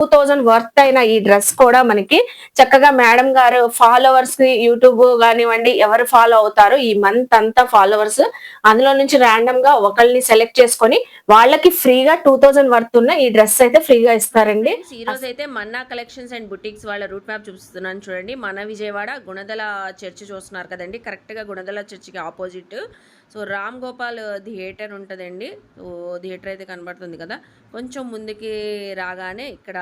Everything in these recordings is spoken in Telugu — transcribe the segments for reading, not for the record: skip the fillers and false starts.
2000 వర్త్ అయిన ఈ డ్రెస్ కూడా మనకి చక్కగా మేడం గారు ఫాలోవర్స్ ని యూట్యూబ్ కానివ్వండి ఎవరు ఫాలో అవుతారు ఈ మంత్ అంతా ఫాలోవర్స్ అందులో నుంచి ర్యాండమ్ గా ఒకళ్ళని సెలెక్ట్ చేసుకొని వాళ్ళకి ఫ్రీగా 2000 వర్త్ ఉన్న ఈ డ్రెస్ అయితే ఫ్రీగా ఇస్తారండి. ఈ రోజు అయితే మన్నా కలెక్షన్స్ అండ్ బుటిక్స్ వాళ్ళ రూట్ మ్యాప్ చూపిస్తున్నాను చూడండి. మన విజయవాడ గుణదల చర్చ్ చూస్తున్నారు కదండి, కరెక్ట్ గా గుణదల చర్చికి opposite. So Ram Gopal theatre ఉంటుందండి. సో థియేటర్ అయితే కనబడుతుంది కదా, కొంచెం ముందుకి రాగానే ఇక్కడ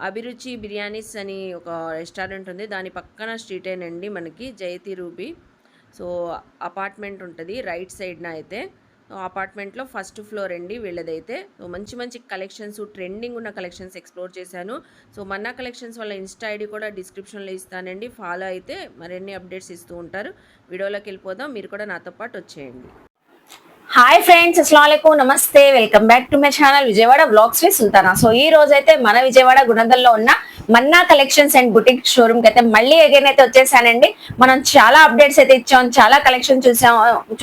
అభిరుచి బిర్యానీస్ అని ఒక రెస్టారెంట్ ఉంది, దాని పక్కన స్ట్రీటేనండి మనకి జయతి రూబీ. సో అపార్ట్మెంట్ ఉంటుంది రైట్ సైడ్న అయితే. అపార్ట్మెంట్లో ఫస్ట్ ఫ్లోర్ అండి వీళ్ళదైతే. సో మంచి మంచి కలెక్షన్స్, ట్రెండింగ్ ఉన్న కలెక్షన్స్ ఎక్స్ప్లోర్ చేశాను. సో మన్నా కలెక్షన్స్ వాళ్ళ ఇన్స్టా ఐడి కూడా డిస్క్రిప్షన్లో ఇస్తానండి, ఫాలో అయితే మరిన్ని అప్డేట్స్ ఇస్తూ ఉంటారు. వీడియోలోకి వెళ్ళిపోదాం, మీరు కూడా నాతో పాటు వచ్చేయండి. హాయ్ ఫ్రెండ్స్, అస్సలాముఅలైకుం, నమస్తే, welcome back to my channel Vijayawada vlogs with Sultana. So ఈ రోజు అయితే మన విజయవాడ గుణదల్లో ఉన్న మన్నా కలెక్షన్స్ అండ్ బుటిక్ షోరూమ్ కి అయితే మళ్ళీ అగైన్ అయితే వచ్చేసానండి. మనం చాలా అప్డేట్స్ అయితే ఇచ్చాము, చాలా కలెక్షన్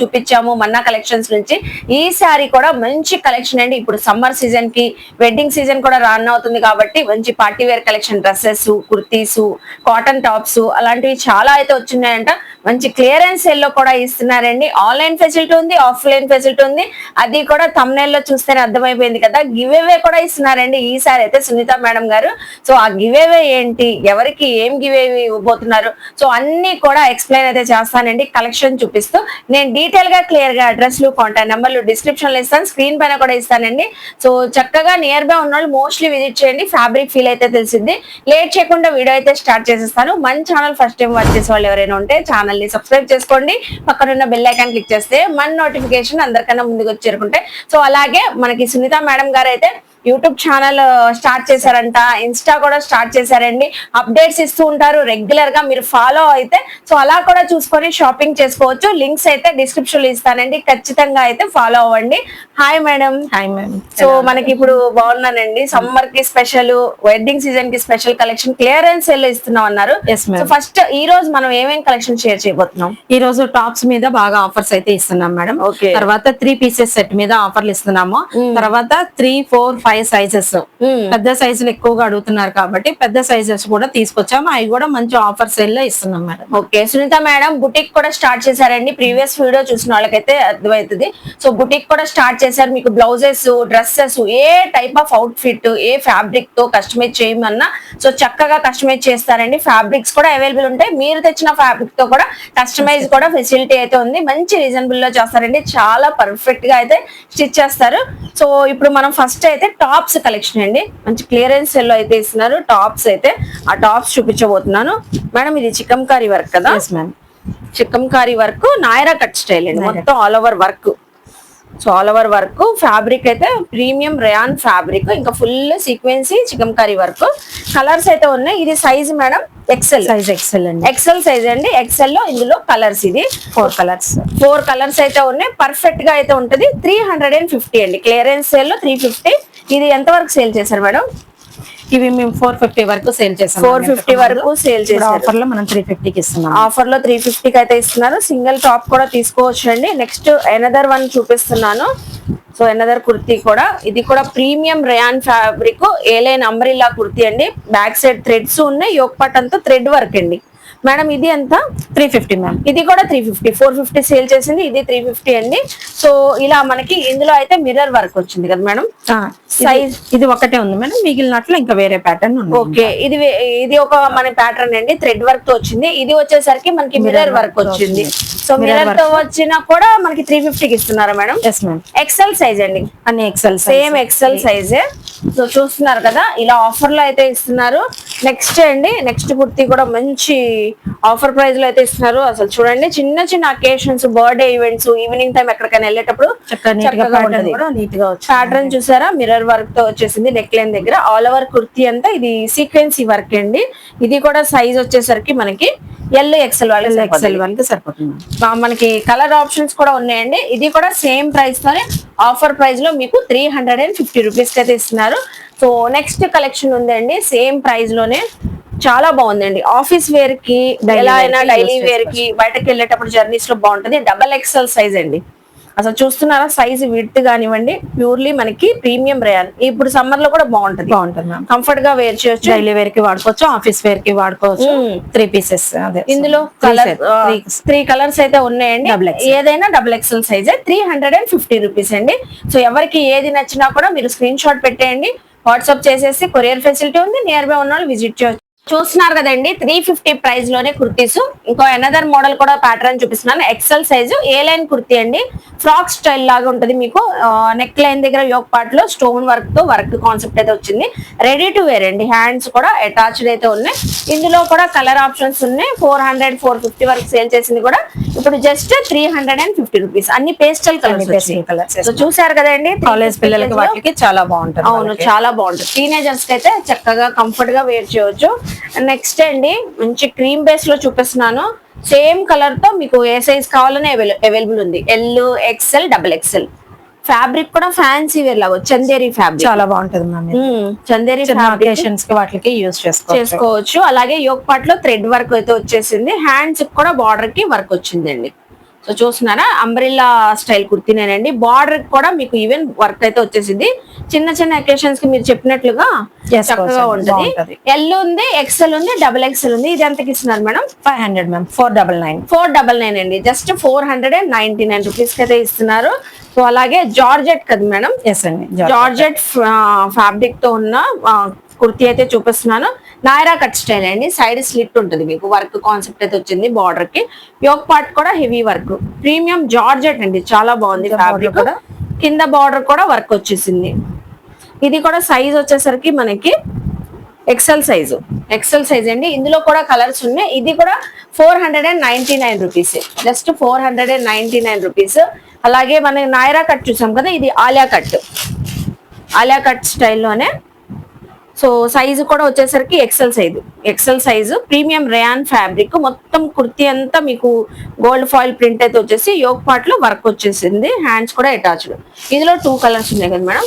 చూపించాము మన్నా కలెక్షన్స్ నుంచి. ఈసారి కూడా మంచి కలెక్షన్ అండి. ఇప్పుడు సమ్మర్ సీజన్ కి, వెడ్డింగ్ సీజన్ కూడా రన్ అవుతుంది కాబట్టి మంచి party wear collection, dresses, kurtis, cotton tops అలాంటివి చాలా అయితే వచ్చినాయంట. మంచి క్లియరెన్స్ సేల్ లో కూడా ఇస్తున్నారండి. ఆన్లైన్ ఫెసిలిటీ ఉంది, ఆఫ్లైన్ ఫెసిలిటీ ఉంది. అది కూడా థంబ్నెయిల్ లో చూస్తేనే అర్థమైపోయింది కదా. గివ్ అవే కూడా ఇస్తున్నారండి ఈసారి అయితే సునీత మేడం గారు. సో ఆ గివ్ అవే ఏంటి, ఎవరికి ఏం గివ్ అవే ఇవ్వబోతున్నారు, సో అన్ని కూడా ఎక్స్ప్లెయిన్ అయితే చేస్తానండి. కలెక్షన్ చూపిస్తూ నేను డీటెయిల్ గా క్లియర్ గా అడ్రస్లు, కాంటాక్ట్ నెంబర్లు డిస్క్రిప్షన్ లో ఇస్తాను, స్క్రీన్ పైన కూడా ఇస్తానండి. సో చక్కగా నియర్ బై ఉన్న వాళ్ళు మోస్ట్లీ విజిట్ చేయండి, ఫ్యాబ్రిక్ ఫీల్ అయితే తెలిసింది. లేట్ చేయకుండా వీడియో అయితే స్టార్ట్ చేసేస్తాను. మన ఛానల్ ఫస్ట్ టైం వాచ్ చేసే వాళ్ళు ఎవరైనా ఉంటే ఛానల్ ని సబ్స్క్రైబ్ చేసుకోండి, పక్కనున్న బెల్ ఐకాన్ క్లిక్ చేస్తే మన నోటిఫికేషన్ అందరికన్నా ముందుకు వచ్చి చేరుకుంటాయి. సో అలాగే మనకి సునీత మేడం గారు అయితే యూట్యూబ్ ఛానల్ స్టార్ట్ చేశారంట, ఇన్స్టా కూడా స్టార్ట్ చేశారండి. అప్డేట్స్ ఇస్తూ ఉంటారు రెగ్యులర్ గా, మీరు ఫాలో అయితే సో అలా కూడా చూసుకొని షాపింగ్ చేసుకోవచ్చు. లింక్స్ అయితే డిస్క్రిప్షన్ లో ఇస్తానండి, ఖచ్చితంగా అయితే ఫాలో అవ్వండి. Hi madam. Hi madam. So మనకి ఇప్పుడు బాగున్నానండి, సమ్మర్ కి స్పెషల్, వెడ్డింగ్ సీజన్ కి స్పెషల్ కలెక్షన్ క్లియరెన్స్ సేల్ ఇస్తున్నాం అన్నారు. సో ఫస్ట్ ఈ రోజు మనం ఏమేమి కలెక్షన్ షేర్ చేయబోతున్నాం? ఈ రోజు టాప్స్ మీద బాగా ఆఫర్స్ అయితే ఇస్తున్నాం మేడం. ఓకే. తర్వాత 3 పీసెస్ సెట్ మీద ఆఫర్లు ఇస్తున్నాము. తర్వాత 3, 4, 5 సైజెస్, పెద్ద సైజులు ఎక్కువగా అడుగుతున్నారు కాబట్టి పెద్ద సైజెస్ కూడా తీసుకొచ్చాము. అవి కూడా మంచి ఆఫర్ సేల్ లో ఇస్తున్నాం madam. Okay. Sunita madam boutique కూడా స్టార్ట్ చేశారండి. ప్రీవియస్ వీడియో చూసిన వాళ్ళకైతే అర్థమవుతుంది. సో బుటిక్ కూడా స్టార్ట్ చేశారు. మీకు బ్లౌజెస్, డ్రెస్సెస్, ఏ టైప్ ఆఫ్ అవుట్ ఫిట్, ఏ ఫ్యాబ్రిక్ తో కస్టమైజ్ చేయమన్నా సో చక్కగా కస్టమైజ్ చేస్తారండి. ఫ్యాబ్రిక్స్ కూడా అవైలబుల్ ఉంటాయి. మీరు తెచ్చిన ఫ్యాబ్రిక్ తో కూడా కస్టమైజ్ కూడా ఫెసిలిటీ అయితే ఉంది. మంచి రీజనబుల్ లో చేస్తారండి, చాలా పర్ఫెక్ట్ గా అయితే స్టిచ్ చేస్తారు. సో ఇప్పుడు మనం ఫస్ట్ అయితే టాప్స్ కలెక్షన్ అండి, మంచి క్లియరెన్స్ సెల్ లో అయితే ఇస్తున్నారు. టాప్స్ అయితే ఆ టాప్స్ చూపించబోతున్నాను మేడం. ఇది చికంకారీ వర్క్ కదా? Chikankari work, Nayra cut style అండి, మొత్తం all over work. So all over work, fabric అయితే ప్రీమియం రేయాన్ ఫ్యాబ్రిక్, ఇంకా ఫుల్ సీక్వెన్సీ చికంకారీ వర్క్. కలర్స్ అయితే ఉన్నాయి. ఇది size madam XL size, XL అండి, ఎక్సెల్ సైజ్ అండి. ఎక్సెల్ లో ఇందులో కలర్స్, ఇది 4 కలర్స్ అయితే ఉన్నాయి. పర్ఫెక్ట్ గా అయితే ఉంటది. 350 అండి, క్లియరెన్స్ సేల్ లో 350. ఇది ఎంత వరకు సేల్ చేశారు మేడం? ఇవి మేము 450 వరకు సేల్ చేస్తాం. 450 వరకు సేల్ చేశారు. ఆఫర్ లో మనం 350కి ఇస్తున్నాం. ఆఫర్ లో 350కి అయితే ఇస్తున్నారు. సింగిల్ టాప్ కూడా తీసుకోవచ్చు అండి. నెక్స్ట్ ఎనదర్ వన్ చూపిస్తున్నాను. సో ఎనదర్ కుర్తీ కూడా, ఇది కూడా premium rayon fabric, A-line umbrella kurti అండి. బ్యాక్ సైడ్ థ్రెడ్స్ ఉన్నాయి, యోక్ పార్ట్ అంతా థ్రెడ్ వర్క్ అండి. మేడం ఇది ఎంత? 350 మ్యామ్. ఇది కూడా 350. 450 సేల్ చేసింది, ఇది 350 అండి. సో ఇలా మనకి ఇందులో అయితే మిర్రర్ వర్క్ వచ్చింది కదా మేడం. సైజ్ ఇది ఒకటే ఉంది మేడం, మిగిలినట్లు ఇంకా వేరే ప్యాటర్న్ ఉంది. ఓకే. ఇది ఒక మన ప్యాటర్న్ అండి, థ్రెడ్ వర్క్ తో వచ్చింది. ఇది వచ్చేసరికి మనకి మిర్రర్ వర్క్ వచ్చింది. సో మిర్రర్ తో వచ్చినా కూడా మనకి 350కి ఇస్తున్నారా మేడం? Yes ma'am. ఎక్సెల్ సైజ్ అండి, అన్ని ఎక్సెల్, సేమ్ ఎక్సెల్ సైజే. సో చూస్తున్నారు కదా, ఇలా ఆఫర్ లో అయితే ఇస్తున్నారు. నెక్స్ట్ అండి, నెక్స్ట్ కుర్తీ కూడా మంచి ఆఫర్ ప్రైస్ లో అయితే ఇస్తున్నారు. అసలు చూడండి, చిన్న చిన్న occasions, birthday events, evening time ఎక్కడికైనా వెళ్ళేటప్పుడు ప్యాటర్న్ చూసారా, మిర్రర్ వర్క్ తో వచ్చేసింది. నెక్ లైన్ దగ్గర ఆల్ ఓవర్ కుర్తీ అంతా ఇది సీక్వెన్సీ వర్క్ అండి. ఇది కూడా సైజ్ వచ్చేసరికి మనకి ఎల్ ఎక్సెల్ వాళ్ళకి సరిపోతుంది. మనకి కలర్ ఆప్షన్స్ కూడా ఉన్నాయండి. ఇది కూడా సేమ్ ప్రైస్ తోనే ఆఫర్ ప్రైస్ లో మీకు 350 రూపీస్ అయితే ఇస్తున్నారు. సో నెక్స్ట్ కలెక్షన్ ఉందండి, సేమ్ ప్రైస్ లోనే, చాలా బాగుందండి. ఆఫీస్ వేర్ కి, ఎలా అయినా డైలీ వేర్ కి, బయటకు వెళ్ళేటప్పుడు జర్నీస్ లో బాగుంటుంది. డబల్ ఎక్సెల్ సైజ్ అండి. అసలు చూస్తున్నారా సైజ్ విడ్త్ కానివ్వండి, ప్యూర్లీ మనకి ప్రీమియం రేయన్. ఇప్పుడు సమ్మర్ లో కూడా బాగుంటది మ్యామ్. కంఫర్ట్ గా వేర్ చేయొచ్చు. డైలీ వేర్ కి వాడుకోవచ్చు, ఆఫీస్ వేర్ కి వాడుకోవచ్చు. 3 pieces అదే ఇందులో కలర్ 3 కలర్స్ అయితే ఉన్నాయండి. ఏదైనా XXL సైజ్ 350 రూపీస్ అండి. సో ఎవరికి ఏది నచ్చినా కూడా మీరు స్క్రీన్ షాట్ పెట్టేయండి, వాట్సాప్ చేసేసి కొరియర్ ఫెసిలిటీ ఉంది. నియర్ బై ఉన్న వాళ్ళు విజిట్ చేయొచ్చు. చూస్తున్నారు కదండి 350 ప్రైస్ లోనే కుర్తీస్. ఇంకో అనదర్ మోడల్ కూడా ప్యాటర్న్ చూపిస్తున్నాను. ఎక్సెల్ సైజు ఏ లైన్ కుర్తీ అండి, ఫ్రాక్ స్టైల్ లాగా ఉంటది. మీకు నెక్ లైన్ దగ్గర యోక్ పార్ట్ లో స్టోన్ వర్క్ తో వర్క్ కాన్సెప్ట్ అయితే వచ్చింది. రెడీ టు వేర్ అండి, హ్యాండ్స్ కూడా అటాచ్డ్ అయితే ఉన్నాయి. ఇందులో కూడా కలర్ ఆప్షన్స్ ఉన్నాయి. 400 450 వరకు సేల్ చేసింది కూడా ఇప్పుడు జస్ట్ 350 రూపీస్. అన్ని పేస్టల్ కలర్స్. సో చూసారు కదండి, కాలేజ్ పిల్లలకి వాటికి చాలా బాగుంటుంది. అవును, చాలా బాగుంటుంది. టీనేజర్స్ కి అయితే చక్కగా కంఫర్ట్ గా వేర్ చేయొచ్చు. నెక్స్ట్ అండి మంచి క్రీమ్ బేస్ లో చూపిస్తున్నాను. సేమ్ కలర్ తో మీకు ఏ సైజ్ కావాలని అవైలబుల్ ఉంది. XL XXL. ఫ్యాబ్రిక్ కూడా ఫ్యాన్సీ వేర్ లాగా చందేరి ఫ్యాబ్రిక్ చాలా బాగుంటది మ్యామ్. చందేరి అకేషన్స్ కి వాటికి యూస్ చేసుకోవచ్చు. అలాగే యోక్ పార్ట్ లో థ్రెడ్ వర్క్ అయితే వచ్చేసింది. హ్యాండ్స్ కూడా బార్డర్ కి వర్క్ వచ్చిందండి. సో చూస్తున్నారా అంబ్రిల్లా స్టైల్ కుర్తీనేనండి. బార్డర్ కూడా మీకు ఈవెన్ వర్క్ అయితే వచ్చేసింది. చిన్న చిన్న అకేషన్స్ కి మీరు చెప్పినట్లుగా చక్కగా ఉంటది. ఎల్ ఉంది, XL ఉంది, XXL ఉంది. ఇది ఎంతకి ఇస్తున్నారు మేడం? 500 మ్యామ్. 499 అండి. జస్ట్ 499 రూపీస్ కి అయితే ఇస్తున్నారు. సో అలాగే జార్జెట్ కదా మేడం? ఎస్ అండి, జార్జెట్ ఫ్యాబ్రిక్ తో ఉన్న కుర్తీ అయితే చూపిస్తున్నాను. నాయరా కట్ స్టైల్ అండి. సైడ్ స్లిట్ ఉంటుంది, మీకు వర్క్ కాన్సెప్ట్ అయితే వచ్చింది. బార్డర్ కి యోక్ పార్ట్ కూడా హెవీ వర్క్. ప్రీమియం జార్జెట్ అండి, చాలా బాగుంది ఫ్యాబ్రిక్. కింద బార్డర్ కూడా వర్క్ వచ్చేసింది. ఇది కూడా సైజ్ వచ్చేసరికి మనకి ఎక్సెల్ సైజ్ అండి. ఇందులో కూడా కలర్స్ ఉన్నాయి. ఇది కూడా 499 రూపీస్, జస్ట్ 499 రూపీస్. అలాగే మనం నాయరా కట్ చూసాం కదా, ఇది ఆలియా కట్ స్టైల్లోనే. సో సైజు కూడా వచ్చేసరికి XL size premium rayon fabric. మొత్తం కుర్తీ అంతా మీకు గోల్డ్ ఫాయిల్ ప్రింట్ అయితే వచ్చేసి యోక్ పార్ట్ లో వర్క్ వచ్చేసింది. హ్యాండ్స్ కూడా అటాచ్డ్. ఇందులో 2 కలర్స్ ఉన్నాయి కదా మేడం?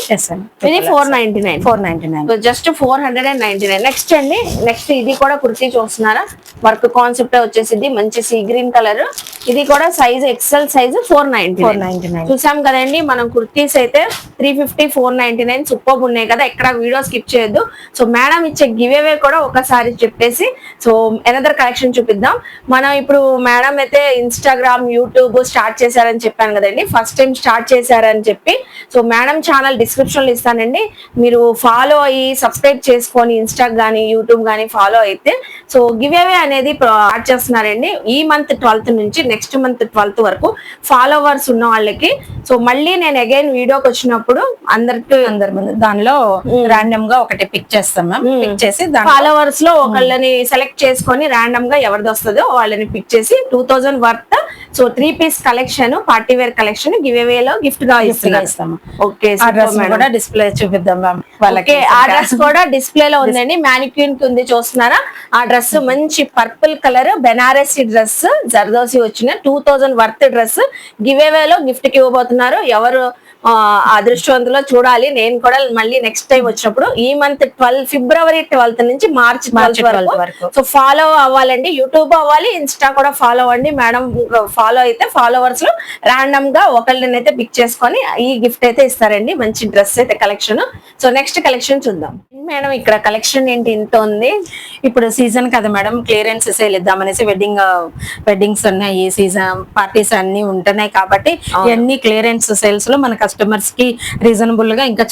ఇది 499. జస్ట్ 499. నెక్స్ట్ అండి, నెక్స్ట్ ఇది కూడా కుర్తీ చూస్తున్నారా, వర్క్ కాన్సెప్ట్ వచ్చేసింది. మంచి సీ గ్రీన్ కలర్. ఇది కూడా సైజ్ ఎక్సెల్ సైజ్ 499. చూసాం కదండి మనం కుర్తీస్ అయితే 350 499 సూపర్ ఉన్నాయి కదా. ఎక్కడ వీడియో స్కిప్ చేయొద్దు. సో మేడం ఇచ్చే గివ్ అవే కూడా ఒకసారి చెప్పేసి సో ఎనదర్ కలెక్షన్ చూపిద్దాం. మనం ఇప్పుడు మేడం అయితే ఇన్స్టాగ్రామ్ యూట్యూబ్ స్టార్ట్ చేశారని చెప్పాను కదండి, ఫస్ట్ టైం స్టార్ట్ చేశారని చెప్పి. సో మేడం ఛానల్ డిస్క్రిప్షన్ లో ఇస్తానండి, మీరు ఫాలో అయ్యి సబ్స్క్రైబ్ చేసుకొని ఇన్స్టా గానీ యూట్యూబ్ గానీ ఫాలో అయితే సో గివ్ అవే అనేది స్టార్ట్ చేస్తున్నారండి. ఈ మంత్ 12th నుంచి నెక్స్ట్ మంత్ 12th వరకు ఫాలోవర్స్ ఉన్న వాళ్ళకి. సో మళ్ళీ నేను అగైన్ వీడియోకి వచ్చినప్పుడు అందరి ముందు దానిలో ర్యాండమ్ గా ఒకటి పిక్ చేస్తాం మ్యామ్. పిక్ చేసి ఫాలోవర్స్ లో ఒకళ్ళని సెలెక్ట్ చేసుకొని ర్యాండమ్ గా ఎవరిది వస్తుందో వాళ్ళని పిక్ చేసి 2000 worth so 3 piece collection party wear collection give away లో గిఫ్ట్ గా ఇస్తాము. ఓకే, కూడా డిస్ప్లే చూపిద్దాం మ్యామ్ వాళ్ళకి. ఆ డ్రెస్ కూడా డిస్ప్లే లో ఉందండి, మ్యానిక్యూన్ కి ఉంది చూస్తున్నారా. ఆ డ్రెస్ మంచి purple colour Banarasi dress, zardozi వచ్చిన 2000 వర్త్ డ్రెస్ గివ్ అవే లో గిఫ్ట్ కి ఇవ్వబోతున్నారు. ఎవరు అదృష్టవంతులో చూడాలి. నేను కూడా మళ్ళీ నెక్స్ట్ టైం వచ్చినప్పుడు ఈ మంత్ ఫిబ్రవరి 12th నుంచి మార్చ్ 12th వరకు సో ఫాలో అవ్వాలండి. యూట్యూబ్ అవ్వాలి, ఇన్స్టా కూడా ఫాలో అవ్వండి. మేడం ఫాలో అయితే ఫాలోవర్స్ లో ర్యాండమ్ గా ఒకళ్ళని అయితే పిక్ చేసుకొని ఈ గిఫ్ట్ అయితే ఇస్తారండి. మంచి డ్రెస్ అయితే కలెక్షన్. సో నెక్స్ట్ కలెక్షన్ చూద్దాం మేడం. ఇక్కడ కలెక్షన్ ఏంటి ఇంత ఉంది? ఇప్పుడు సీజన్ కదా మేడం, క్లియరెన్స్ సేల్ ఇద్దామనేసి వెడ్డింగ్స్ ఉన్నాయి, సీజన్ పార్టీస్ అన్ని ఉంటున్నాయి కాబట్టి ఇవన్నీ క్లియరెన్స్ సేల్స్ లో మన కస్టమర్స్ కి రీజనబుల్ గా ఇంకా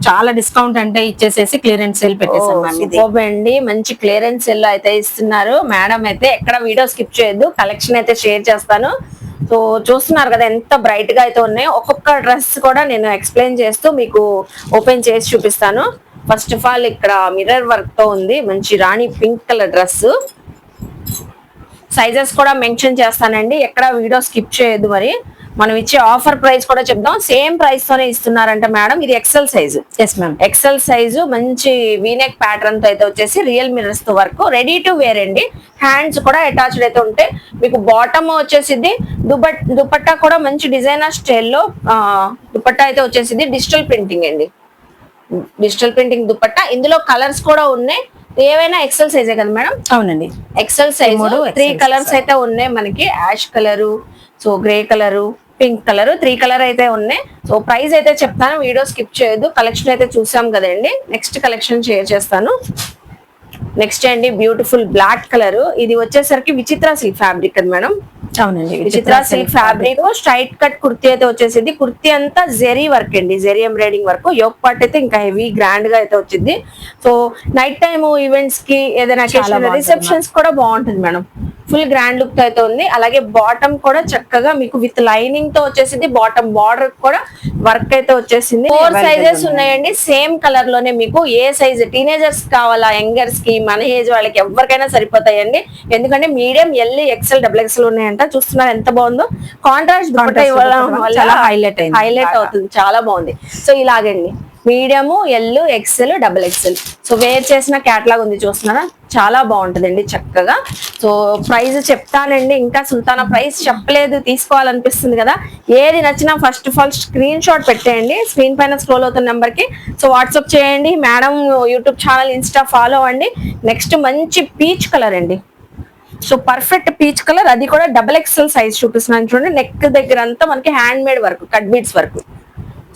చాలా డిస్కౌంట్ అంటే ఇచ్చేసేసి క్లియరెన్స్ సేల్ పెట్టేసామండి. మంచి క్లియరెన్స్ సేల్ అయితే ఇస్తున్నారు మేడం. అయితే ఎక్కడ వీడియో స్కిప్ చేయొద్దు, కలెక్షన్ అయితే షేర్ చేస్తాను. సో చూస్తున్నారు కదా ఎంత బ్రైట్ గా అయితే ఉన్నాయి. ఒక్కొక్క డ్రెస్ కూడా నేను ఎక్స్ప్లెయిన్ చేస్తూ మీకు ఓపెన్ చేసి చూపిస్తాను. ఫస్ట్ ఆఫ్ ఆల్ ఇక్కడ మిర్రర్ వర్క్ తో ఉంది, మంచి రాణి పింక్ కలర్ డ్రెస్. సైజెస్ కూడా మెన్షన్ చేస్తానండి, ఎక్కడ వీడియో స్కిప్ చేయొద్దు. మరి మనం ఇచ్చే ఆఫర్ ప్రైస్ కూడా చెప్దాం. సేమ్ ప్రైస్ తోనే ఇస్తున్నారంట మేడం. ఇది XL size. Yes ma'am, XL size మంచి వీనెక్ ప్యాటర్న్ తో అయితే వచ్చేసి రియల్ మిర్రర్స్ తో వర్క్. రెడీ టు వేర్ అండి. హ్యాండ్స్ కూడా అటాచ్డ్ అయితే ఉంటాయి. మీకు బాటమ్ వచ్చేసింది. దుపట్టా కూడా మంచి డిజైనర్ స్టైల్లో దుపట్టా అయితే వచ్చేసింది. డిజిటల్ ప్రింటింగ్ అండి, డిజిటల్ ప్రింటింగ్ దుపట్టా. ఇందులో కలర్స్ కూడా ఉన్నాయి. ఏవైనా ఎక్సెల్ సైజే కదా మేడం? అవునండి, ఎక్సెల్ సైజ్ 3 కలర్స్ అయితే ఉన్నాయి మనకి. Ash colour, so grey colour, pink colour 3 colour అయితే ఉన్నాయి. సో ప్రైస్ అయితే చెప్తాను, వీడియో స్కిప్ చేయొద్దు. కలెక్షన్ అయితే చూసాం కదండి, నెక్స్ట్ కలెక్షన్ షేర్ చేస్తాను. నెక్స్ట్ అండి బ్యూటిఫుల్ బ్లాక్ కలర్, ఇది వచ్చేసరికి విచిత్ర సిల్క్ ఫ్యాబ్రిక్ కదా మేడం. అవునండి, Vichitra silk fabric straight cut kurti అయితే వచ్చేసింది. కుర్తీ అంతా జెరీ వర్క్ అండి, zari embroidering work. Yoke part అయితే ఇంకా హెవీ గ్రాండ్ గా అయితే వచ్చింది. సో నైట్ టైమ్ ఈవెంట్స్ కి ఏదైనా రిసెప్షన్స్ కూడా బాగుంటుంది మేడం. ఫుల్ గ్రాండ్ లుక్ అయితే ఉంది. అలాగే బాటమ్ కూడా చక్కగా మీకు విత్ లైనింగ్ తో వచ్చేసింది. బాటమ్ బార్డర్ కూడా వర్క్ అయితే వచ్చేసింది. 4 సైజెస్ ఉన్నాయండి, సేమ్ కలర్ లోనే. మీకు ఏ సైజ్ టీనేజర్స్ కావాలా, యంగర్స్ కి, మన ఏజ్ వాళ్ళకి ఎవరికైనా సరిపోతాయండి. ఎందుకంటే medium, L, XL, double XL ఉన్నాయంట. చూస్తున్నారు ఎంత బాగుందో. కాంట్రాస్ట్ దుపట్టా ఇవ్వడం వల్ల హైలైట్ అవుతుంది, చాలా బాగుంది. సో ఇలాగండి medium, L, XL, double XL. So wear చేసిన క్యాటలాగ్ ఉంది, చూస్తున్నారా, చాలా బాగుంటుందండి చక్కగా. సో ప్రైస్ చెప్తానండి, ఇంకా సుల్తానా ప్రైస్ చెప్పలేదు, తీసుకోవాలనిపిస్తుంది కదా. ఏది నచ్చినా first of all screen shot పెట్టేయండి, స్క్రీన్ పైన స్క్రోల్ అవుతున్న నెంబర్ కి. సో వాట్సాప్ చేయండి madam, YouTube channel, Insta follow అవ్వండి. నెక్స్ట్ మంచి పీచ్ కలర్ అండి. సో పర్ఫెక్ట్ పీచ్ కలర్, అది కూడా డబుల్ ఎక్సెల్ సైజ్ చూపిస్తున్నాను చూడండి. నెక్ దగ్గర అంతా మనకి hand made work, cut beads work.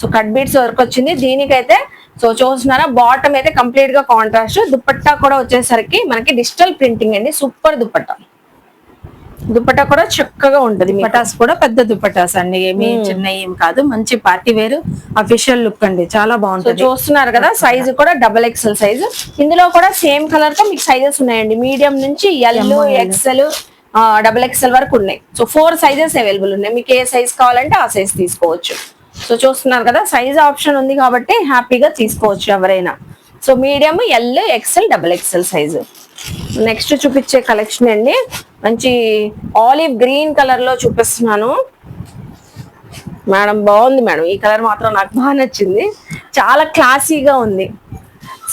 So cut beads work వచ్చింది దీనికైతే. సో చూస్తున్నారా, బాటమ్ అయితే కంప్లీట్ గా కాంట్రాస్ట్. దుపట్టా కూడా వచ్చేసరికి మనకి డిజిటల్ ప్రింటింగ్ అండి, సూపర్ దుపట్టా. దుపట్టా కూడా చక్కగా ఉంటది. దుపట్టాస్ కూడా పెద్ద దుపట్టాస్ అండి, ఏమి చిన్న ఏం కాదు. మంచి పార్టీ వేర్ అఫీషియల్ లుక్ అండి, చాలా బాగుంటుంది. చూస్తున్నారు కదా, సైజ్ కూడా డబుల్ ఎక్సెల్ సైజ్. ఇందులో కూడా సేమ్ కలర్ తో మీకు సైజెస్ ఉన్నాయండి. మీడియం నుంచి ఎల్, ఎక్సెల్, డబుల్ ఎక్సెల్ వరకు ఉన్నాయి. సో 4 సైజెస్ అవైలబుల్ ఉన్నాయి. మీకు ఏ సైజ్ కావాలంటే ఆ సైజ్ తీసుకోవచ్చు. సో చూస్తున్నారు కదా, సైజ్ ఆప్షన్ ఉంది కాబట్టి హ్యాపీగా తీసుకోవచ్చు ఎవరైనా. So medium, L, XL, double XL size. Next చూపించే కలెక్షన్ అండి, మంచి ఆలివ్ గ్రీన్ కలర్ లో చూపిస్తున్నాను మేడం. బాగుంది మేడం, ఈ కలర్ మాత్రం నాకు బాగా నచ్చింది, చాలా క్లాసీగా ఉంది.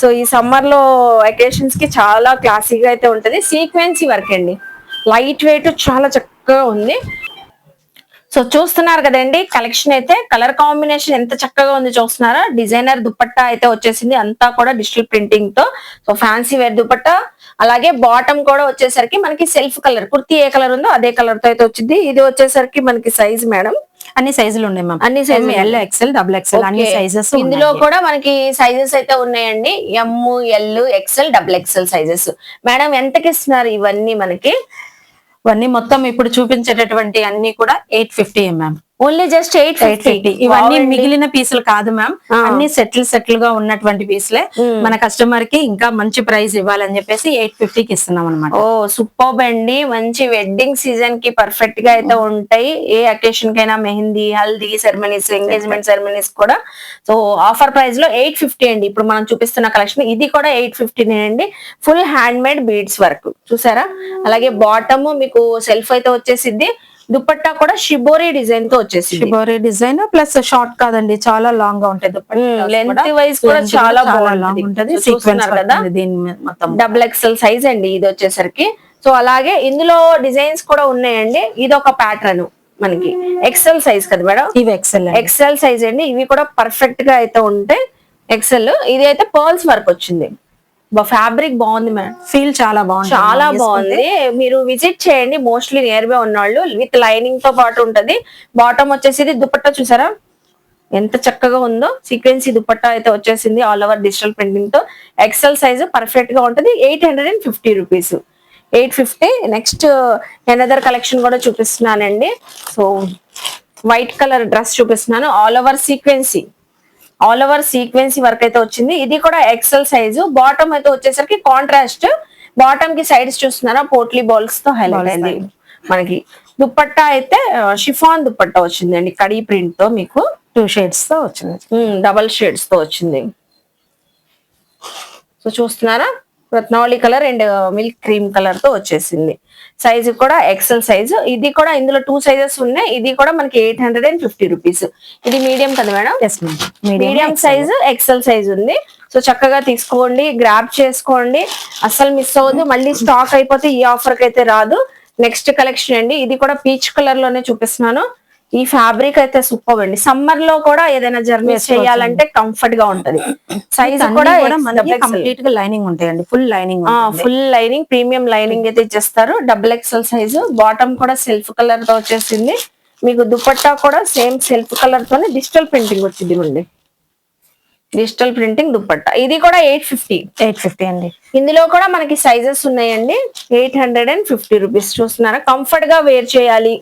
సో ఈ సమ్మర్ లో అకేషన్స్ కి చాలా క్లాసీగా అయితే ఉంటది. సీక్వెన్సీ వర్క్ అండి, లైట్ వెయిట్, చాలా చక్కగా ఉంది. సో చూస్తున్నారు కదండి, కలెక్షన్ అయితే కలర్ కాంబినేషన్ ఎంత చక్కగా ఉంది చూస్తున్నారా. డిజైనర్ దుపట్టా అయితే వచ్చేసింది, అంతా కూడా డిజిటల్ ప్రింటింగ్ తో. So fancy wear dupatta. అలాగే బాటమ్ కూడా వచ్చేసరికి మనకి సెల్ఫ్ కలర్, కుర్తీ ఏ కలర్ ఉందో అదే కలర్ తో అయితే వచ్చింది. ఇది వచ్చేసరికి మనకి సైజ్ మేడం అన్ని సైజులు ఉన్నాయి మ్యామ్, అన్ని సైజులు, ఎల్, ఎక్సెల్, డబుల్ ఎక్సెల్ అన్ని సైజెస్. ఇందులో కూడా మనకి సైజెస్ అయితే ఉన్నాయండి, M, L, XL, double XL sizes. Madam ఎంతకి ఇస్తున్నారు ఇవన్నీ మనకి? ఇవన్నీ మొత్తం ఇప్పుడు చూపించేటటువంటి అన్ని కూడా 850 మ్యామ్. Only just 850. ఇవన్నీ మిగిలిన పీసులు కాదు మ్యామ్, అన్ని సెటిల్ గా ఉన్నటువంటి పీసులే. మన కస్టమర్ కి ఇంకా మంచి ప్రైస్ ఇవ్వాలని చెప్పేసి 850కి ఇస్తున్నాం అనమాట. ఓ సూపర్బ్ అండి, మంచి వెడ్డింగ్ సీజన్ కి పర్ఫెక్ట్ గా అయితే ఉంటాయి. ఏ అకేషన్ కైనా, mehndi, haldi ceremonies, engagement ceremonies కూడా. సో ఆఫర్ ప్రైస్ లో 850 అండి ఇప్పుడు మనం చూపిస్తున్న కలెక్షన్. ఇది కూడా 850 అండి, full hand made beads work చూసారా. అలాగే బాటమ్ మీకు సెల్ఫ్ అయితే వచ్చేసిద్ది. దుపట్టా కూడా షిబోరి డిజైన్ తో వచ్చేసి, షిబోరి డిజైన్ ప్లస్ షార్ట్ కాదండి, చాలా లాంగ్ గా ఉంటుంది. లెంత్ వైజ్ కూడా చాలా బాగుంటుంది. దీని మొత్తం డబుల్ ఎక్సెల్ సైజ్ అండి ఇది వచ్చేసరికి. సో అలాగే ఇందులో డిజైన్స్ కూడా ఉన్నాయండి. ఇది ఒక ప్యాటర్న్ మనకి ఎక్సెల్ సైజ్ కదా మేడం. ఇవి ఎక్సెల్ సైజ్ అండి, ఇవి కూడా పర్ఫెక్ట్ గా అయితే ఉంటాయి. ఎక్సెల్ ఇది అయితే పర్ల్స్ వర్క్ వచ్చింది. ఫ్యాబ్రిక్ బాగుంది మేడం, ఫీల్ చాలా బాగుంది, చాలా బాగుంది. మీరు విజిట్ చేయండి, మోస్ట్లీ నియర్ బై ఉన్నవాళ్ళు. విత్ లైనింగ్ తో పాటు ఉంటది. బాటమ్ వచ్చేసి దుపట్టా చూసారా ఎంత చక్కగా ఉందో. సీక్వెన్సీ దుపట్టా అయితే వచ్చేసింది, ఆల్ ఓవర్ డిజిటల్ ప్రింటింగ్ తో. ఎక్సెల్ సైజ్ పర్ఫెక్ట్ గా ఉంటది. 850 రూపీస్, 850. నెక్స్ట్ ఎనదర్ కలెక్షన్ కూడా చూపిస్తున్నానండి. సో వైట్ కలర్ డ్రెస్ చూపిస్తున్నాను, ఆల్ ఓవర్ సీక్వెన్సీ వర్క్ అయితే వచ్చింది. ఇది కూడా ఎక్సెల్ సైజు. బాటమ్ అయితే వచ్చేసరికి కాంట్రాస్ట్. బాటమ్ కి సైడ్స్ చూస్తున్నారా, పోట్లీ బాల్స్ తో హైలైట్ అయింది మనకి. దుపట్టా అయితే షిఫాన్ దుపట్టా వచ్చిందండి, కడీ ప్రింట్ తో. మీకు 2 షేడ్స్ తో వచ్చింది, డబల్ షేడ్స్ తో వచ్చింది. సో చూస్తున్నారా, Ratnavali colour and milk cream colour తో వచ్చేసింది. సైజ్ కూడా ఎక్సెల్ సైజ్. ఇది కూడా ఇందులో 2 సైజెస్ ఉన్నాయి. ఇది కూడా మనకి 850 రూపీస్. ఇది మీడియం కదా madam? Medium size, XL size ఉంది. సో చక్కగా తీసుకోండి, గ్రాబ్ చేసుకోండి, అస్సలు మిస్ అవ్వద్దు. మళ్ళీ స్టాక్ అయిపోతే ఈ ఆఫర్ కి అయితే రాదు. నెక్స్ట్ కలెక్షన్ అండి, ఇది కూడా పీచ్ కలర్ లోనే చూపిస్తున్నాను. ఈ ఫ్యాబ్రిక్ అయితే సూపర్ అండి, సమ్మర్ లో కూడా ఏదైనా జర్నీ చేయాలంటే కంఫర్ట్ గా ఉంటది. సైజ్ కూడా కంప్లీట్ గా లైనింగ్ ఉంటాయండి, ఫుల్ లైనింగ్ ప్రీమియం లైనింగ్ అయితే ఇచ్చేస్తారు. Double XL size. బాటమ్ కూడా సెల్ఫ్ కలర్ తో వచ్చేసింది. మీకు దుపట్టా కూడా సేమ్ సెల్ఫ్ కలర్ తోనే డిజిటల్ ప్రింటింగ్ వచ్చింది అండి. డిజిటల్ ప్రింటింగ్ దుపట్టా, ఇది కూడా 850 అండి. ఇందులో కూడా మనకి సైజెస్ ఉన్నాయండి. 850 రూపీస్. చూస్తున్నారా, కంఫర్ట్ గా వేర్ చేయాలి.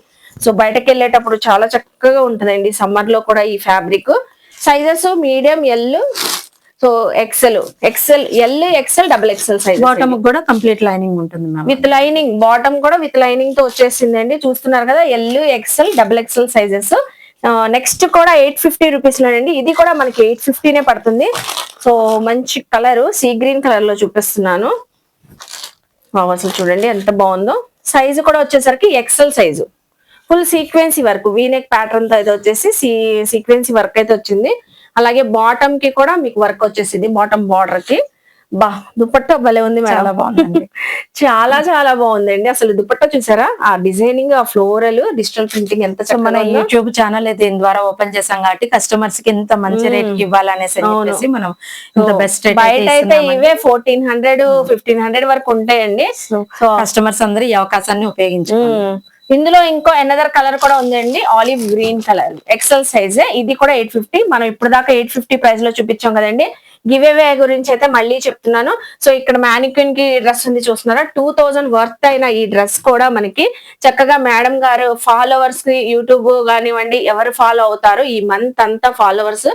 సో బయటకు వెళ్ళేటప్పుడు చాలా చక్కగా ఉంటుందండి సమ్మర్ లో కూడా. ఈ fabric sizes medium, L, so XL, XL, double XL size. Bottom కూడా కంప్లీట్ లైనింగ్ ఉంటుంది మ్యామ్. విత్ లైనింగ్, బాటమ్ కూడా విత్ లైనింగ్ తో వచ్చేసిందండి. చూస్తున్నారు కదా, L, XL, double XL sizes. Next కూడా 850 రూపీస్ లోనండి. ఇది కూడా మనకి 850నే పడుతుంది. సో మంచి కలర్, సీ గ్రీన్ కలర్ లో చూపిస్తున్నాను. అసలు చూడండి ఎంత బాగుందో. సైజు కూడా వచ్చేసరికి XL size, full sequence work, V neck pattern తో అయితే వచ్చేసి సీక్వెన్సీ వర్క్ అయితే వచ్చింది. అలాగే బాటమ్ కి కూడా మీకు వర్క్ వచ్చేసింది, బాటమ్ బార్డర్ కి. దుపట్టా భలే ఉంది మేడం. చాలా బాగుందండి. చాలా చాలా బాగుందండి. అసలు దుపట్టా చూసారా, ఆ డిజైనింగ్, ఆ ఫ్లోరల్, డిజిటల్ ప్రింటింగ్ ఎంత మన చక్కగా యూట్యూబ్ ఛానల్ అయితే దీని ద్వారా ఓపెన్ చేసాం కాబట్టి కస్టమర్స్ కి ఇంత మంచి రేట్ కి ఇవ్వాలనేసి చెప్పేసి మనం ఇంత బెస్ట్ బయట అయితే ఇవే 1400, 1500 వరకు ఉంటాయండి. సో కస్టమర్స్ అందరూ ఈ అవకాశాన్ని ఉపయోగించుకోవాలి. ఇందులో ఇంకో ఎనదర్ కలర్ కూడా ఉందండి, olive green colour, XL size. ఇది కూడా 850. మనం ఇప్పుడు దాకా 850 ప్రైస్ లో చూపించాం కదండి. గివ్ అవే గురించి అయితే మళ్ళీ చెప్తున్నాను. సో ఇక్కడ మ్యానిక్విన్ కి డ్రెస్ ఉంది చూస్తున్నారా, 2000 వర్త్ అయిన ఈ డ్రెస్ కూడా మనకి చక్కగా మేడం గారు ఫాలోవర్స్ కి, యూట్యూబ్ కానివ్వండి, ఎవరు ఫాలో అవుతారు ఈ మంత్ అంతా ఫాలోవర్స్,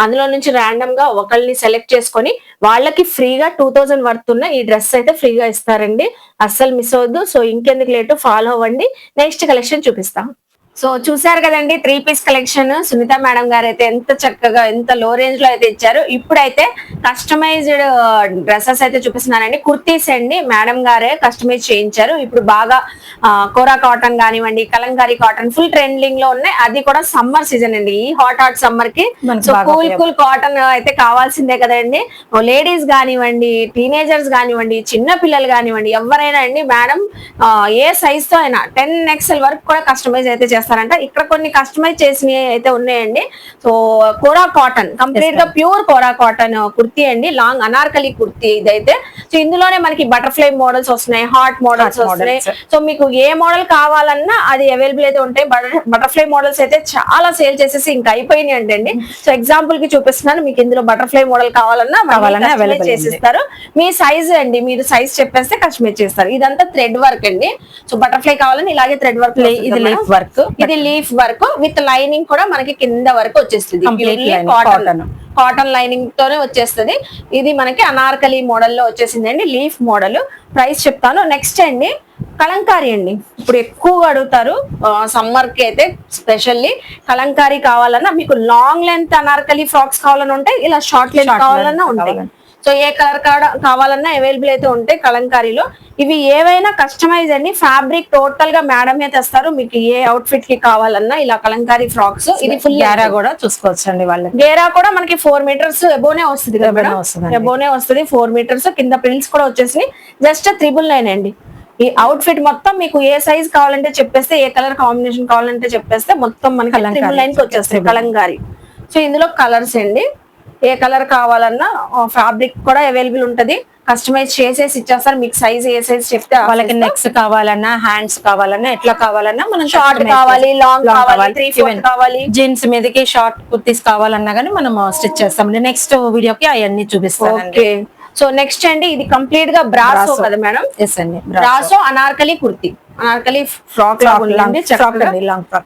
అందులో నుంచి ర్యాండమ్ గా ఒకళ్ళని సెలెక్ట్ చేసుకొని వాళ్ళకి ఫ్రీగా 2000 వర్త్ ఉన్న ఈ డ్రెస్ అయితే ఫ్రీగా ఇస్తారండి. అస్సలు మిస్ అవద్దు. సో ఇంకెందుకు లేటు, ఫాలో అవ్వండి. నెక్స్ట్ కలెక్షన్ చూపిస్తాం. సో చూసారు కదండి 3 పీస్ కలెక్షన్. సునీత మేడం గారు అయితే ఎంత చక్కగా, ఎంత లో రేంజ్ లో అయితే ఇచ్చారు. ఇప్పుడైతే కస్టమైజ్డ్ డ్రెస్సెస్ అయితే చూపిస్తున్నానండి. కుర్తీస్ అండి, మేడం గారే కస్టమైజ్ చేయించారు. ఇప్పుడు బాగా కోరా కాటన్ కానివ్వండి, కలంకారీ కాటన్ ఫుల్ ట్రెండింగ్ లో ఉన్నాయి. అది కూడా సమ్మర్ సీజన్ అండి, ఈ హాట్ సమ్మర్ కి. సో కూల్ కాటన్ అయితే కావాల్సిందే కదండి. లేడీస్ కానివ్వండి, టీనేజర్స్ కానివ్వండి, చిన్న పిల్లలు కానివ్వండి, ఎవరైనా అండి మేడం ఏ సైజ్ తో అయినా 10 XL వరకు కూడా కస్టమైజ్ అయితే చేస్తారంట. ఇక్కడ కొన్ని కస్టమైజ్ చేసినవి అయితే ఉన్నాయండి. సో కోరా కాటన్, కంప్లీట్ గా ప్యూర్ కోరా కాటన్ కుర్తీ అండి, లాంగ్ అనార్కలి కుర్తీ ఇదైతే. సో ఇందులోనే మనకి బటర్ఫ్లై మోడల్స్ వస్తున్నాయి, హాట్ మోడల్స్ వస్తున్నాయి. సో మీకు ఏ మోడల్ కావాలన్నా అది అవైలబుల్ అయితే ఉంటాయి. బటర్ఫ్లై మోడల్స్ అయితే చాలా సేల్ చేసేసి ఇంకా అయిపోయినాయి అంటండి. సో ఎగ్జాంపుల్ కి చూపిస్తున్నాను, మీకు ఇందులో బటర్ఫ్లై మోడల్ కావాలన్నా అవైలబుల్ చేసిస్తారు. మీ సైజ్ అండి, మీరు సైజ్ చెప్పేస్తే కస్టమైజ్ చేస్తారు. ఇదంతా థ్రెడ్ వర్క్ అండి. సో బటర్ఫ్లై కావాలని ఇలాగే థ్రెడ్ వర్క్, ఇది లీఫ్ వర్క్, ఇది లీఫ్ వర్క్ విత్ లైనింగ్ కూడా మనకి కింద వరకు వచ్చేస్తుంది. కాటన్ లైనింగ్ తోనే వచ్చేస్తుంది. ఇది మనకి అనార్కలి మోడల్ లో వచ్చేసిందండి, లీఫ్ మోడల్. ప్రైస్ చెప్తాను. నెక్స్ట్ అండి కలంకారీ అండి, ఇప్పుడు ఎక్కువగా అడుగుతారు సమ్మర్ కి అయితే స్పెషల్లీ. కలంకారీ కావాలన్నా, మీకు లాంగ్ లెంత్ అనార్కలి ఫ్రాక్స్ కావాలన్నా ఉంటాయి, ఇలా షార్ట్ లెంత్ కావాలన్నా ఉంటాయి. సో ఏ కలర్ కావాలన్నా అవైలబుల్ అయితే ఉంటాయి కలంకారీలో. ఇవి ఏవైనా కస్టమైజ్ అండి, ఫ్యాబ్రిక్ టోటల్ గా మేడమే తెస్తారు. మీకు ఏ అవుట్ ఫిట్ కి కావాలన్నా ఇలా కలంకారీ ఫ్రాక్స్. ఇది ఫుల్ గేరా కూడా చూసుకోవచ్చు అండి. వాళ్ళకి గేరా కూడా మనకి 4 మీటర్స్ ఎబోనే వస్తుంది, ఎబోనే వస్తుంది 4 మీటర్స్. కింద ప్రిల్స్ కూడా వచ్చేసి జస్ట్ 999 అండి. ఈ అవుట్ ఫిట్ మొత్తం మీకు ఏ సైజ్ కావాలంటే చెప్పేస్తే, ఏ కలర్ కాంబినేషన్ కావాలంటే చెప్పేస్తే మొత్తం మనకి 999 కి వచ్చేస్తాయి కలంకారీ. సో ఇందులో కలర్స్ అండి, ఏ కలర్ కావాలన్నా ఫ్యాబ్రిక్ కూడా అవైలబుల్ ఉంటది. కస్టమైజ్ చేసేసి ఇచ్చేస్తారు. మీకు సైజ్ ఏ సైజ్ చెప్తే వాళ్ళకి నెక్స్ కావాలన్నా, హ్యాండ్స్ కావాలన్నా, ఎట్లా కావాలన్నా, మనం షార్ట్ కావాలి, లాంగ్ కావాలి, 3/4 కావాలి, జీన్స్ మీదకి షార్ట్ కుర్తీస్ కావాలన్నా గానీ మనం స్టిచ్ చేస్తాం. నెక్స్ట్ వీడియోకి అవన్నీ చూపిస్తాం. ఓకే. సో నెక్స్ట్ అండి ఇది కంప్లీట్ గా బ్రాసో కదా మేడం. ఎస్ అండి, brasso Anarkali kurti, Anarkali frock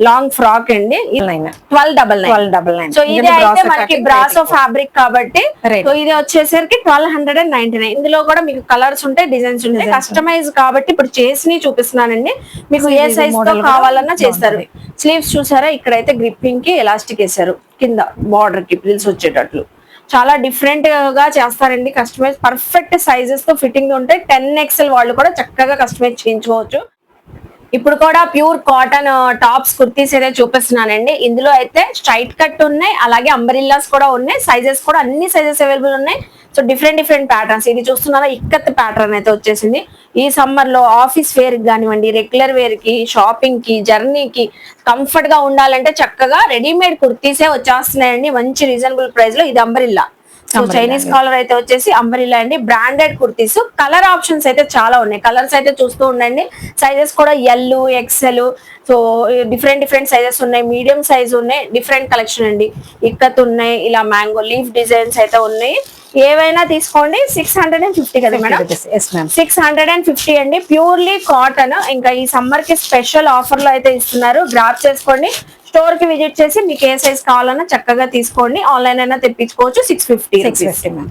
long frock అండి, 1299. సో ఇది అయితే మనకి బ్రాసో ఫ్యాబ్రిక్ కాబట్టి సో ఇది వచ్చేసరికి 1299. ఇందులో కూడా మీకు కలర్స్ ఉంటాయి, డిజైన్స్ ఉంటాయి, కస్టమైజ్ కాబట్టి ఇప్పుడు చేసి చూపిస్తున్నానండి. మీకు ఏ సైజ్ తో కావాలన్నా చేస్తారు. స్లీవ్స్ చూసారా, ఇక్కడైతే గ్రిప్పింగ్ కి ఎలాస్టిక్ వేసారు, కింద బార్డర్ కి ప్రిల్స్ వచ్చేటట్లు. చాలా డిఫరెంట్ గా చేస్తారండి కస్టమైజ్. పర్ఫెక్ట్ సైజెస్ తో ఫిట్టింగ్ ఉంటాయి. 10 XL వాళ్ళు కూడా చక్కగా కస్టమైజ్ చేయించుకోవచ్చు. ఇప్పుడు కూడా ప్యూర్ కాటన్ టాప్స్ కుర్తీస్ అయితే చూపిస్తున్నానండి. ఇందులో అయితే స్ట్రైట్ కట్ ఉన్నాయి, అలాగే అంబరిల్లాస్ కూడా ఉన్నాయి. సైజెస్ కూడా అన్ని సైజెస్ అవైలబుల్ ఉన్నాయి. So different patterns. ఇది చూస్తున్నారా, ఇక్కత్ ప్యాటర్న్ అయితే వచ్చేసింది. ఈ సమ్మర్ లో ఆఫీస్ వేర్ కి కానివ్వండి, రెగ్యులర్ వేర్ కి, షాపింగ్ కి, జర్నీకి కంఫర్ట్ గా ఉండాలంటే చక్కగా రెడీమేడ్ కుర్తీసే వచ్చేస్తున్నాయండి మంచి రీజనబుల్ ప్రైస్ లో. ఇది అంబరిల్లా. సో చైనీస్ కాలర్ అయితే వచ్చేసి అంబ్రిల్లా అండి, బ్రాండెడ్ కుర్తీస్. కలర్ ఆప్షన్స్ అయితే చాలా ఉన్నాయి, కలర్స్ అయితే చూస్తూ ఉండండి. సైజెస్ కూడా L, XL, so different sizes ఉన్నాయి, మీడియం సైజ్ ఉన్నాయి, డిఫరెంట్ కలెక్షన్ అండి. ఇక్కత్ ఉన్నాయి, ఇలా మ్యాంగో లీఫ్ డిజైన్స్ అయితే ఉన్నాయి. ఏవైనా తీసుకోండి. 650 కదా మేడం? 650 అండి, ప్యూర్లీ కాటన్. ఇంకా ఈ సమ్మర్ కి స్పెషల్ ఆఫర్ లో అయితే ఇస్తున్నారు, గ్రాప్ చేసుకోండి. స్టోర్ కి విజిట్ చేసి మీకు ఏ సైజ్ కావాలన్నా చక్కగా తీసుకోండి, ఆన్లైన్ అయినా తెప్పించుకోవచ్చు. 650.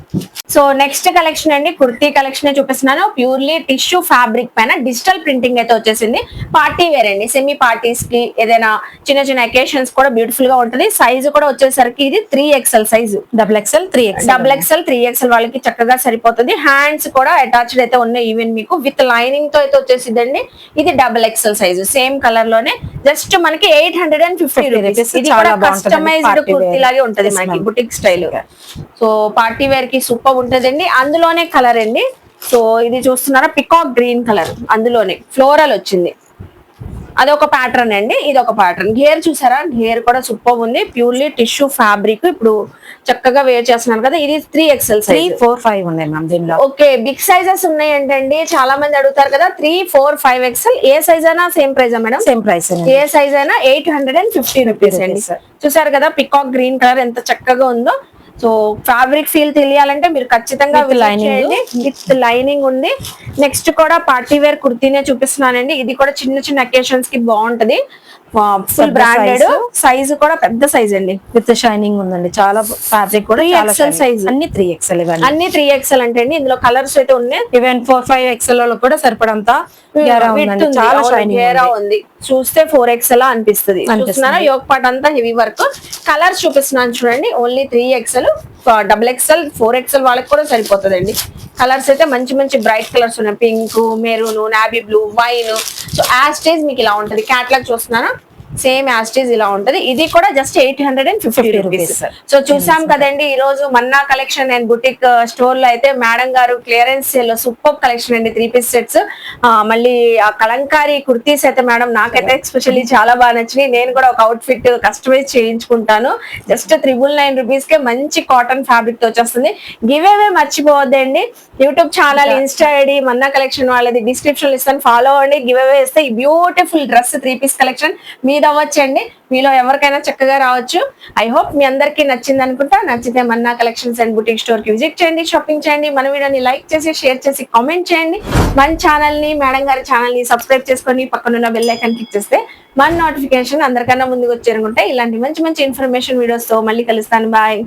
సో నెక్స్ట్ కలెక్షన్ అండి, కుర్తీ కలెక్షన్ చూపిస్తున్నాను. ప్యూర్లీ టిష్యూ ఫ్యాబ్రిక్ పైన డిజిటల్ ప్రింటింగ్ అయితే వచ్చేసింది. పార్టీ వేర్ అండి, సెమీ పార్టీస్ కి ఏదైనా చిన్న అకేషన్స్ కూడా బ్యూటిఫుల్ గా ఉంటుంది. సైజ్ కూడా వచ్చేసరికి ఇది 3XL సైజు, XXL వాళ్ళకి చక్కగా సరిపోతుంది. హ్యాండ్స్ కూడా అటాచ్డ్ అయితే ఉన్నాయి, ఈవెన్ మీకు విత్ లైనింగ్ తో అయితే వచ్చేసిందండి. ఇది XXL సైజు, సేమ్ కలర్ లోనే. జస్ట్ మనకి 850 రూపీస్. ఇది కూడా కస్టమైజ్డ్ కుర్తీ లాగే ఉంటది మనకి, boutique style. So party wear కి సూపర్ ఉంటదండి. అందులోనే కలర్ అండి, సో ఇది చూస్తున్నారా, పికాక్ గ్రీన్ కలర్, అందులోనే ఫ్లోరల్ వచ్చింది. అదొక ప్యాటర్న్ అండి, ఇది ఒక ప్యాటర్న్. గేర్ చూసారా, గేర్ కూడా సూపర్ ఉంది. Purely tissue fabric. ఇప్పుడు చక్కగా వేర్ చేస్తున్నాను కదా, ఇది 3XL సైజ్. 3, 4, 5 ఉన్నాయి మ్యామ్ దీనిలో. ఓకే, బిగ్ సైజెస్ ఉన్నాయి ఏంటండి, చాలా మంది అడుగుతారు కదా. 3, 4, 5XL ఏ సైజ్ అయినా same price madam? Same price. ఏ సైజ్ అయినా 850 రూపీస్ అండి. చూసారు కదా పికాక్ గ్రీన్ కలర్ ఎంత చక్కగా ఉందో. సో ఫ్యాబ్రిక్ ఫీల్ తెలియాలంటే మీరు ఖచ్చితంగా విత్ లైనింగ్ ఉంది. నెక్స్ట్ కూడా పార్టీ వేర్ కుర్తీనే చూపిస్తున్నానండి. ఇది కూడా చిన్న అకేషన్స్ కి బాగుంటది. ఫుల్ బ్రాండెడ్, సైజ్ కూడా పెద్ద సైజ్ అండి, విత్ షైనింగ్ ఉందండి. చాలా ఫ్యాబ్రిక్ కూడా 3XL సైజ్, అన్ని 3XL ఇవ్వండి. అన్ని 3XL అంటే అండి. ఇందులో కలర్స్ అయితే ఉన్నాయి. ఈవెన్ 4, 5XL లో కూడా సరిపడంత చాలా షైనింగ్ ఉంది. చూస్తే 4XL అనిపిస్తుంది. చూస్తున్నారా, యోగ్ పార్ట్ అంతా హెవీ వర్క్. కలర్స్ చూపిస్తున్నాను చూడండి, ఓన్లీ 3XL, XXL, 4XL వాళ్ళకి కూడా సరిపోతుందండి. కలర్స్ అయితే మంచి బ్రైట్ కలర్స్ ఉన్నాయి, pink, maroon, navy blue, wine. So యాస్టేజ్ మీకు ఇలా ఉంటది. క్యాట్లాగ్ చూస్తున్నారా, సేమ్ యాస్టేజ్ ఇలా ఉంటది. ఇది కూడా జస్ట్ 850 రూపీస్. సో చూసాం కదండి ఈ రోజు మన్నా కలెక్షన్ అండ్ బుటిక్ స్టోర్ లో అయితే మేడం గారు క్లియరెన్స్ సేల్ లో సూపర్ కలెక్షన్ అండి, 3 పీస్ సెట్స్. మళ్ళీ ఆ కలంకారీ కుర్తీస్ అయితే మేడం నాకైతే ఎస్పెషల్లీ చాలా బాగా నచ్చినాయి. నేను కూడా ఒక అవుట్ ఫిట్ కస్టమైజ్ చేయించుకుంటాను. జస్ట్ 999 రూపీస్ కే మంచి కాటన్ ఫ్యాబ్రిక్ తో వచ్చేస్తుంది. గివ్ అవే మర్చిపోవద్దండి. YouTube channel, Insta ID Manna collection వాళ్ళది డిస్క్రిప్షన్ ఇస్తాను, ఫాలో అవ్వండి. గివ్ అవే ఇస్తే ఈ బ్యూటిఫుల్ డ్రెస్ 3 పీస్ కలెక్షన్ మీద అవ్వచ్చండి. మీలో ఎవరికైనా చక్కగా రావచ్చు. ఐ హోప్ మీ అందరికీ నచ్చింది అనుకుంటా. నచ్చితే మన్నా కలెక్షన్స్ అండ్ బుటిక్ స్టోర్ కి విజిట్ చేయండి, షాపింగ్ చేయండి. మన వీడియోని లైక్ చేసి, షేర్ చేసి, కామెంట్ చేయండి. మన ఛానల్ ని, మేడం గారి ఛానల్ ని సబ్స్క్రైబ్ చేసుకొని పక్కనున్న బెల్ ఐకాన్ క్లిక్ చేస్తే మన నోటిఫికేషన్ అందరికన్నా ముందుకు వచ్చారనుకుంటే ఇలాంటి మంచి ఇన్ఫర్మేషన్ వీడియోస్ తో మళ్ళీ కలుస్తాను. బాయ్.